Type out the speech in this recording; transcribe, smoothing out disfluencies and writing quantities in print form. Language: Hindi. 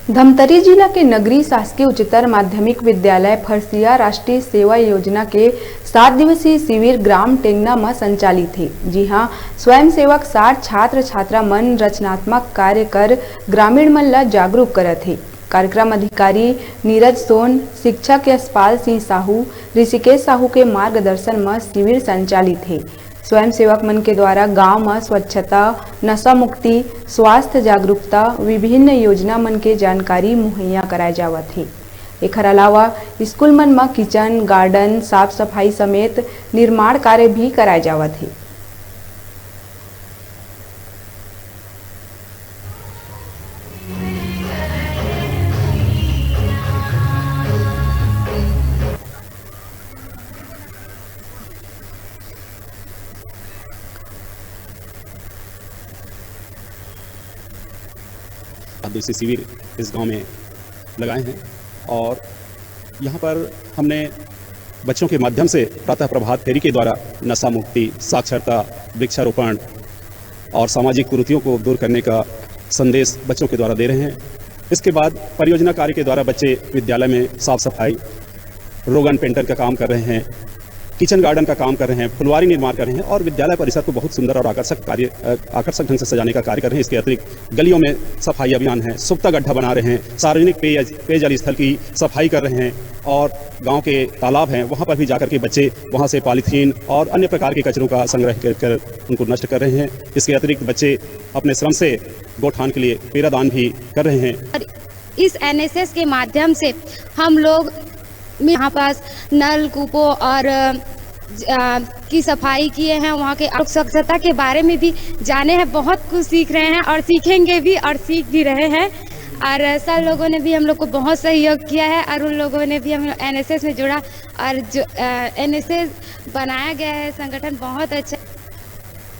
धमतरी जिला के नगरी शासकीय उच्चतर माध्यमिक विद्यालय फरसिया राष्ट्रीय सेवा योजना के 7 दिवसीय शिविर ग्राम टेंगना में संचालित है। जी हां, स्वयंसेवक 60 छात्र छात्रा मन रचनात्मक कार्य कर ग्रामीण मन ला जागरूक करत है। कार्यक्रम अधिकारी नीरज सोन, शिक्षक यशपाल सिंह साहू, ऋषिकेश साहू के मार्गदर्शन में शिविर संचालित है। स्वयंसेवक मन के द्वारा गांव में स्वच्छता, नशा मुक्ति, स्वास्थ्य जागरूकता, विभिन्न योजना मन के जानकारी मुहैया कराए जावत है। एकर अलावा स्कूल मन में किचन गार्डन साफ सफाई समेत निर्माण कार्य भी कराए जावत है। दिवसीय शिविर इस गांव में लगाए हैं और यहाँ पर हमने बच्चों के माध्यम से प्रातः प्रभात फेरी के द्वारा नशा मुक्ति, साक्षरता, वृक्षारोपण और सामाजिक कुरीतियों को दूर करने का संदेश बच्चों के द्वारा दे रहे हैं। इसके बाद परियोजना कार्य के द्वारा बच्चे विद्यालय में साफ सफाई, रोगन पेंटर का काम कर रहे हैं, किचन गार्डन का काम कर रहे हैं, फुलवारी निर्माण कर रहे हैं और विद्यालय परिसर को बहुत सुंदर और आकर्षक ढंग से सजाने का कार्य कर रहे हैं। इसके अतिरिक्त गलियों में सफाई अभियान है, सुप्ता गड्ढा बना रहे हैं, सार्वजनिक पेयजल स्थल की सफाई कर रहे हैं और गांव के तालाब हैं वहां पर भी जाकर के बच्चे वहां से पॉलीथीन और अन्य प्रकार के कचरों का संग्रह कर उनको नष्ट कर रहे हैं। इसके अतिरिक्त बच्चे अपने श्रम से गौठान के लिए पेरादान भी कर रहे हैं। इस एनएसएस के माध्यम से हम लोग यहाँ पास नल कूपों और की सफाई किए हैं, वहाँ के स्वच्छता के बारे में भी जाने हैं, बहुत कुछ सीख रहे हैं और सीखेंगे भी और सीख भी रहे हैं। और सब लोगों ने भी हम लोग को बहुत सहयोग किया है और उन लोगों ने भी हम एनएसएस में जुड़ा और जो एनएसएस बनाया गया है संगठन बहुत अच्छा।